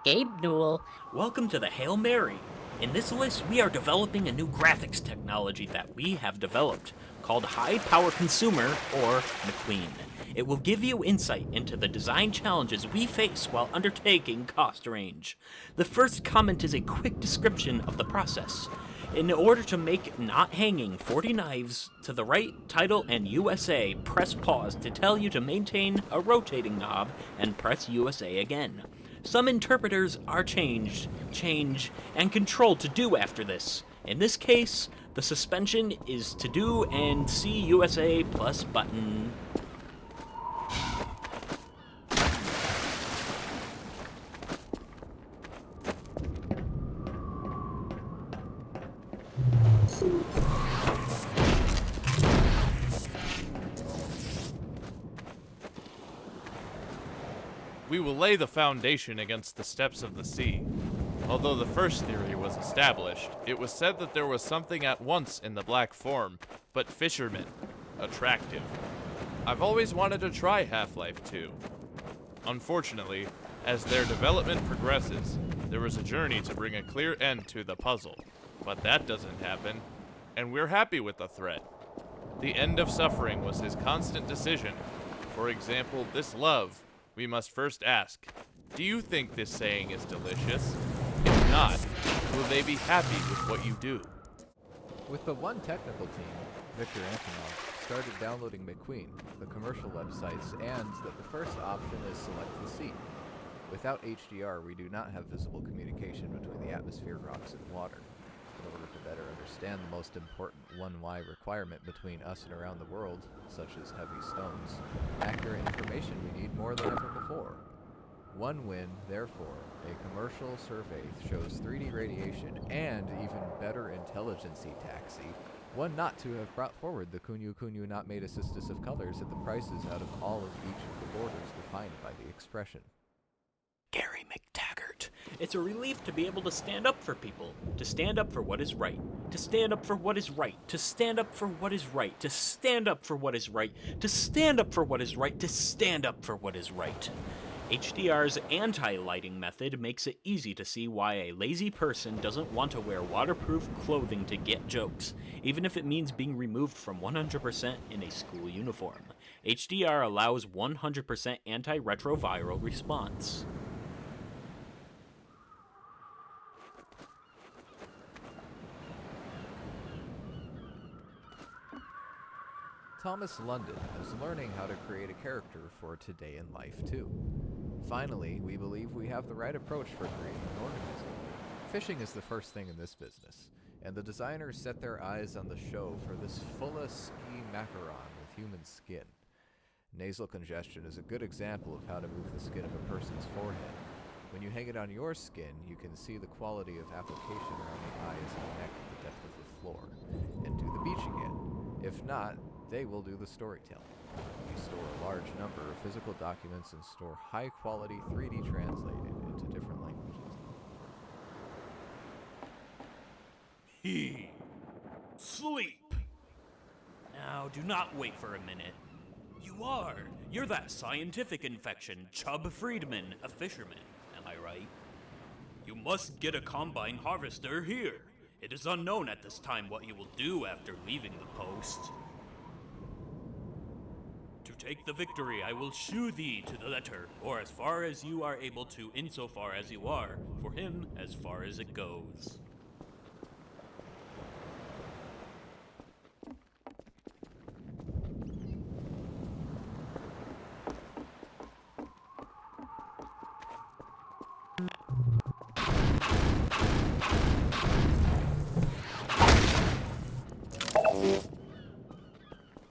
Gabe Newell. Welcome to the Hail Mary. In this list, we are developing a new graphics technology that we have developed called High Power Consumer, or McQueen. It will give you insight into the design challenges we face while undertaking cost range. The first comment is a quick description of the process. In order to make not hanging 40 knives to the right, title, and USA, press pause to tell you to maintain a rotating knob and press USA again. Some interpreters are change, and controlled to do after this. In this case, the suspension is to do and see USA plus button. We will lay the foundation against the steps of the sea. Although the first theory was established, it was said that there was something at once in the black form, but fishermen, attractive. I've always wanted to try Half-Life 2. Unfortunately, as their development progresses, there is a journey to bring a clear end to the puzzle. But that doesn't happen, and we're happy with the threat. The end of suffering was his constant decision. For example, this love. We must first ask, do you think this saying is delicious? If not, will they be happy with what you do? With the one technical team, Victor Antonov started downloading McQueen, the commercial websites, and that the first option is select the sea. Without HDR, we do not have visible communication between the atmosphere, rocks, and water. In order to better understand the most important 1Y requirement between us and around the world, such as heavy stones, accurate information we need more than ever before. OneWin, therefore, a commercial survey shows 3D radiation and even better intelligency taxi, one not to have brought forward the Kunyu Kunyu not made assistus of colors at the prices out of all of each of the borders defined by the expression. Gary McTaggart. It's a relief to be able to stand up for people, to stand up for what is right, to stand up for what is right, to stand up for what is right, to stand up for what is right, to stand up for what is right, to stand up for what is right. HDR's anti-lighting method makes it easy to see why a lazy person doesn't want to wear waterproof clothing to get jokes, even if it means being removed from 100% in a school uniform. HDR allows 100% anti-retroviral response. Thomas London is learning how to create a character for Today in Life too. Finally, we believe we have the right approach for creating an organism. Fishing is the first thing in this business, and the designers set their eyes on the show for this fulla ski macaron with human skin. Nasal congestion is a good example of how to move the skin of a person's forehead. When you hang it on your skin, you can see the quality of application around the eyes and neck at the depth of the floor, and do the beach again. If not, they will do the storytelling. We store a large number of physical documents and store high-quality 3D translated into different languages. Sleep! Now, do not wait for a minute. You're that scientific infection, Chubb Friedman, a fisherman, am I right? You must get a combine harvester here. It is unknown at this time what you will do after leaving the post. To take the victory, I will shew thee to the letter, or as far as you are able to, insofar as you are, for him as far as it goes.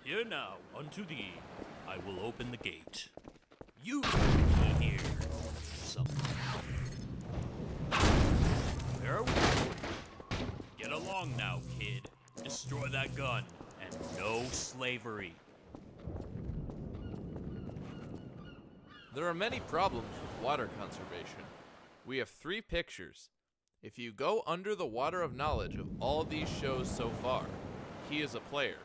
Here now, unto thee, I will open the gate. You take me here, someone. Where are we going? Get along now, kid. Destroy that gun, and no slavery. There are many problems with water conservation. We have 3 pictures. If you go under the water of knowledge of all these shows so far, he is a player.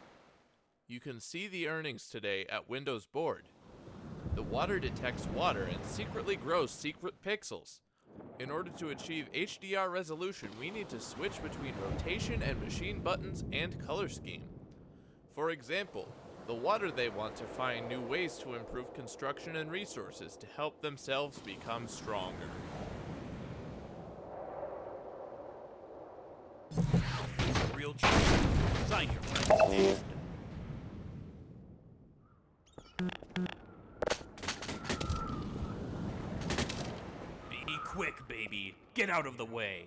You can see the earnings today at Windows Board. The water detects water and secretly grows secret pixels. In order to achieve HDR resolution, we need to switch between rotation and machine buttons and color scheme. For example, the water they want to find new ways to improve construction and resources to help themselves become stronger. It's a real treat. Sign your friends. Be quick, baby. Get out of the way.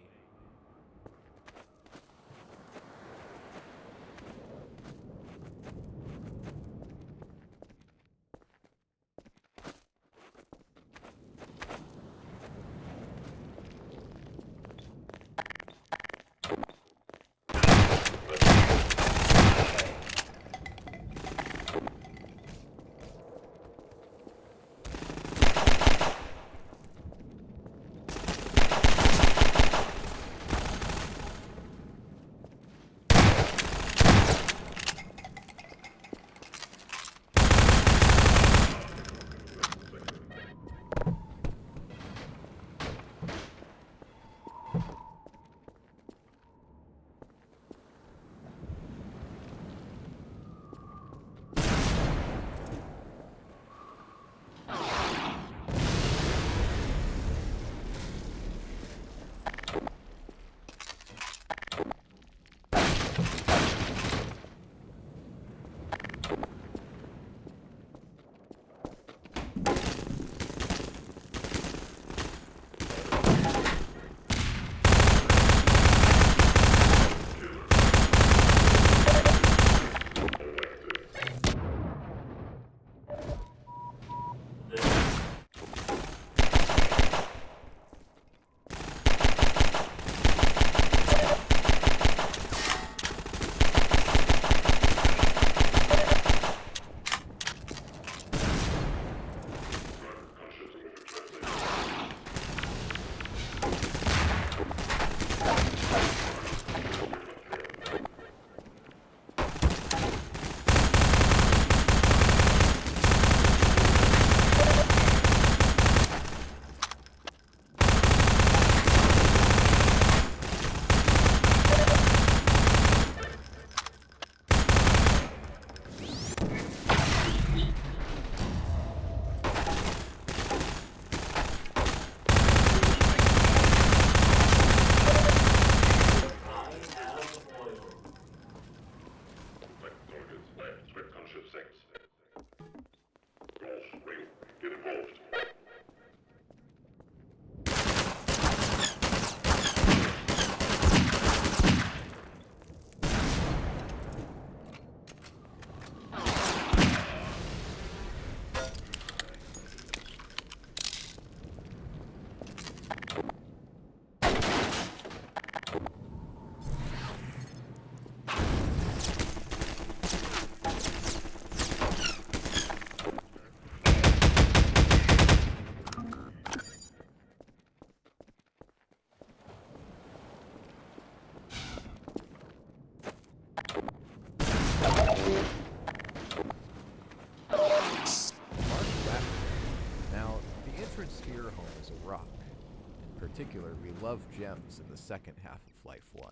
particular, we love gems in the second half of Life 1,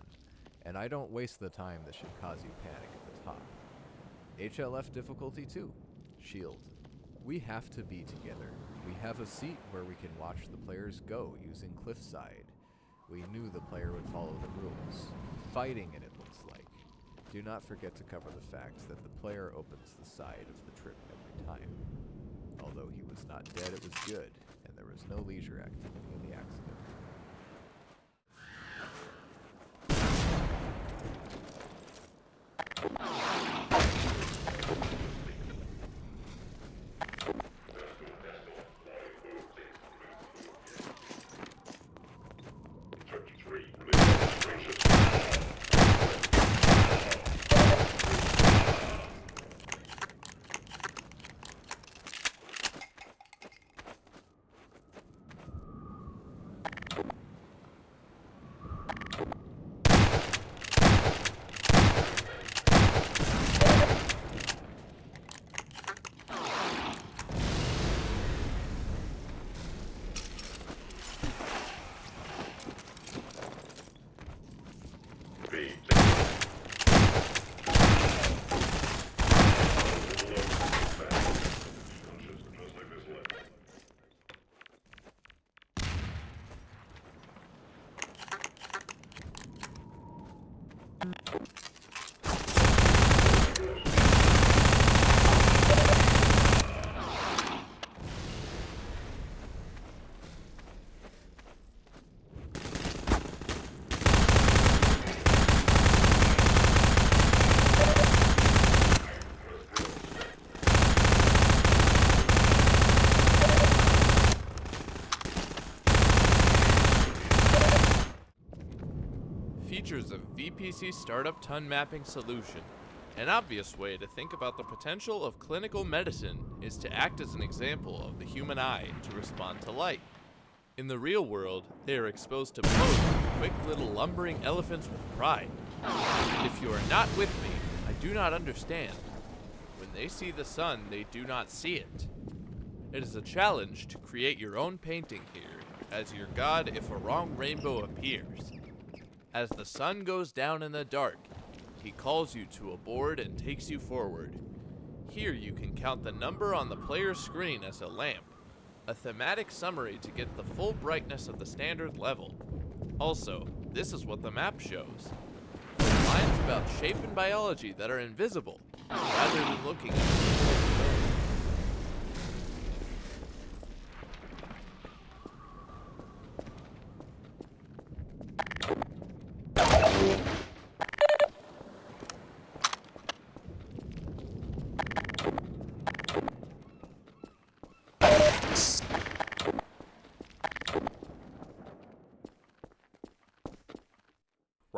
and I don't waste the time that should cause you panic at the top. HLF difficulty 2, Shield. We have to be together. We have a seat where we can watch the players go using Cliffside. We knew the player would follow the rules. Fighting it looks like. Do not forget to cover the fact that the player opens the side of the trip every time. Although he was not dead, it was good, and there was no leisure activity in the accident. features of VPC Startup Ton Mapping Solution. An obvious way to think about the potential of clinical medicine is to act as an example of the human eye to respond to light. In the real world, they are exposed to both quick little lumbering elephants with pride. And if you are not with me, I do not understand. When they see the sun, they do not see it. It is a challenge to create your own painting here, as your god if a wrong rainbow appears. As the sun goes down in the dark, he calls you to a board and takes you forward. Here you can count the number on the player's screen as a lamp, a thematic summary to get the full brightness of the standard level. Also, this is what the map shows. Lines about shape and biology that are invisible, rather than looking at the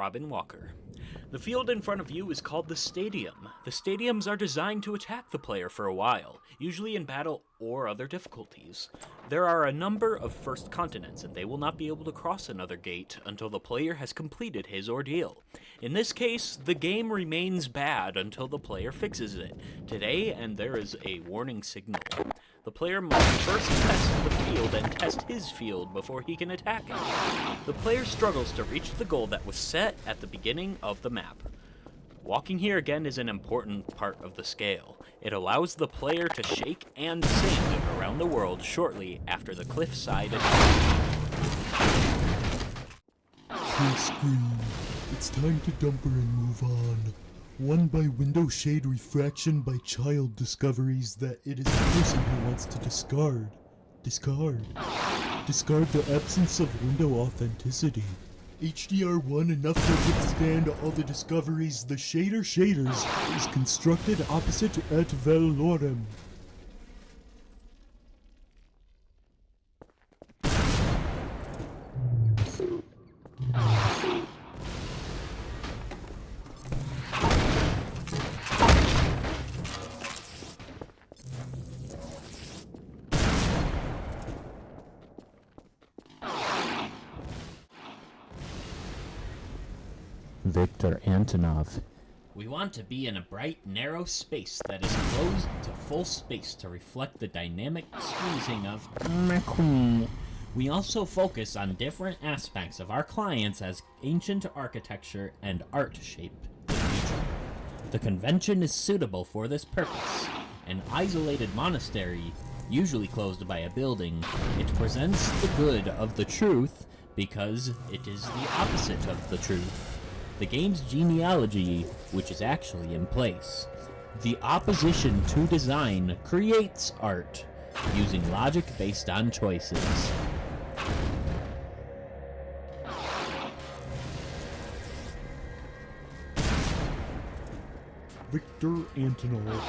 Robin Walker. The field in front of you is called the stadium. The stadiums are designed to attack the player for a while, usually in battle or other difficulties. There are a number of first continents, and they will not be able to cross another gate until the player has completed his ordeal. In this case, the game remains bad until the player fixes it today, and there is a warning signal. The player must first test the field and test his field before he can attack it. The player struggles to reach the goal that was set at the beginning of the map. Walking here again is an important part of the scale. It allows the player to shake and sing around the world shortly after the cliffside attack. Full screen. It's time to dump her and move on. Won by window shade refraction by child discoveries that it is a person who wants to discard. Discard the absence of window authenticity. HDR1 enough to withstand all the discoveries. The shaders is constructed opposite et valorem. Victor Antonov. We want to be in a bright, narrow space that is closed to full space to reflect the dynamic squeezing of McQueen. We also focus on different aspects of our clients as ancient architecture and art shape the future. The convention is suitable for this purpose. An isolated monastery, usually closed by a building, it presents the good of the truth because it is the opposite of the truth. The game's genealogy, which is actually in place. The opposition to design creates art, using logic based on choices. Victor Antonov.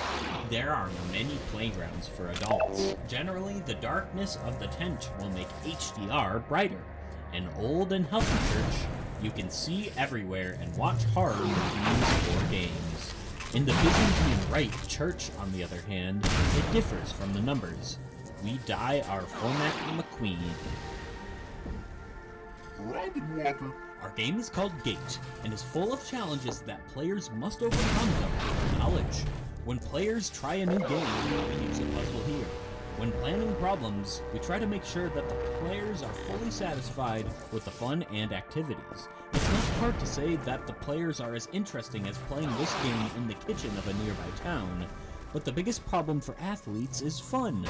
There are many playgrounds for adults. Generally, the darkness of the tent will make HDR brighter. An old and healthy church you can see everywhere and watch horror movies or games. In the Byzantine Rite church, on the other hand, it differs from the numbers. We dye our format McQueen. Robin Walker. Our game is called Gate, and is full of challenges that players must overcome with knowledge. When players try a new game, we use a puzzle here. When planning problems, we try to make sure that the players are fully satisfied with the fun and activities. It's not hard to say that the players are as interesting as playing this game in the kitchen of a nearby town, but the biggest problem for athletes is fun.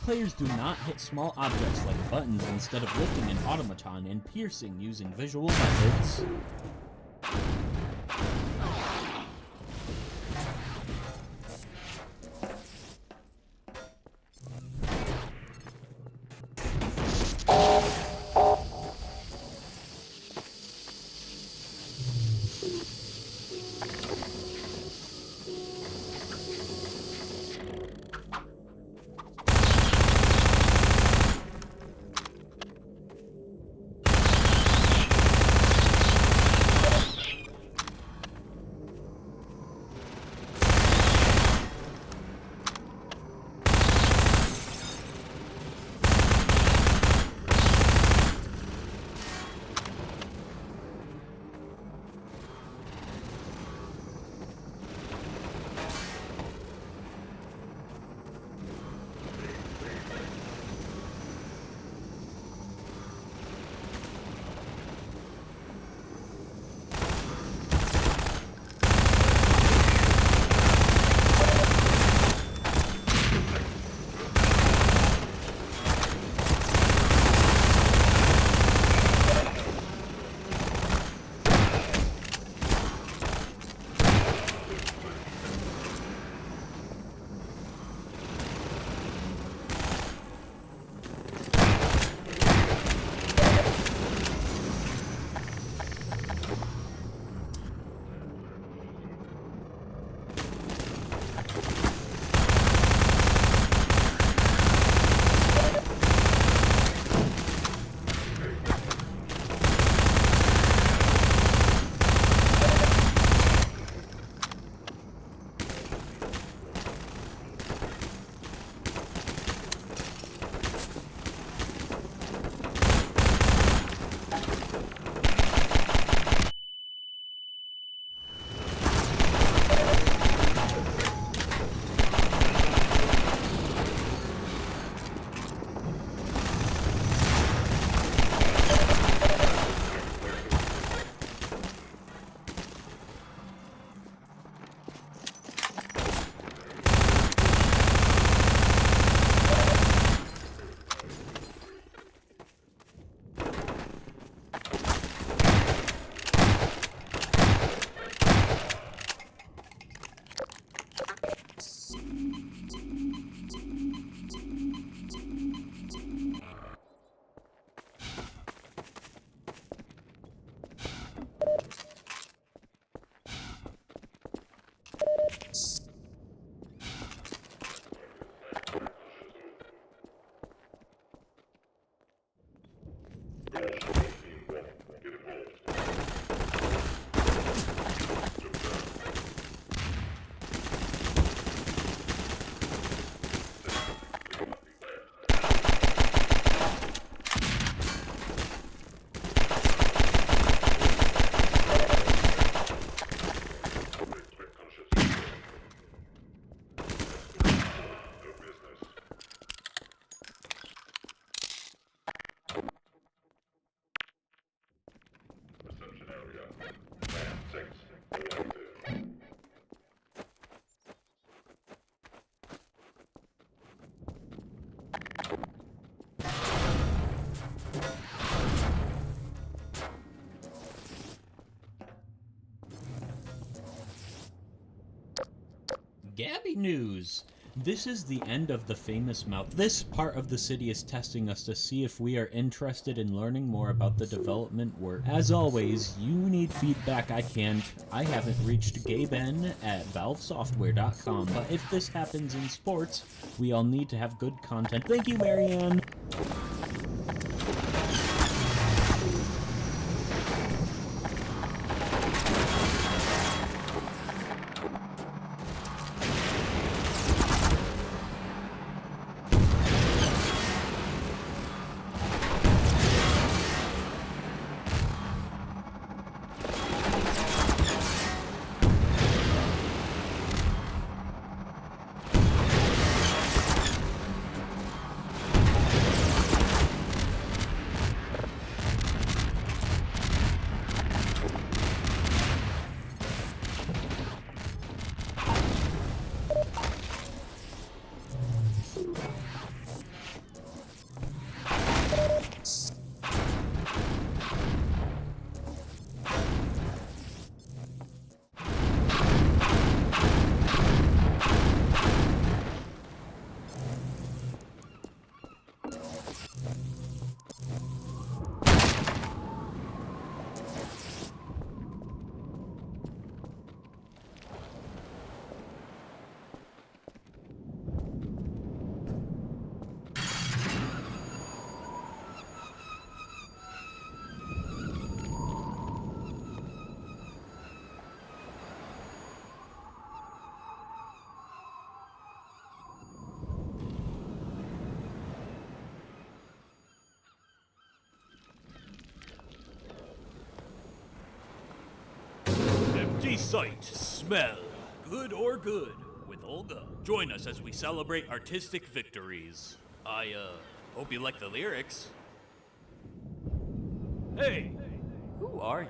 Players do not hit small objects like buttons instead of lifting an automaton and piercing using visual methods. Gabby news! This is the end of the famous mouth. This part of the city is testing us to see if we are interested in learning more about the development work. As always, you need feedback. I can't. I haven't reached Gaben at valvesoftware.com, but if this happens in sports, we all need to have good content. Thank you, Marianne! Empty sight, smell, good or good, with Olga. Join us as we celebrate artistic victories. I, hope you like the lyrics. Hey, Who are you?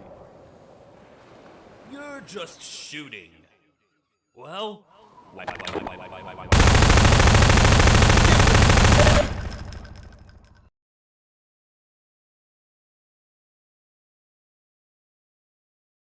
you're just shooting. Well, why?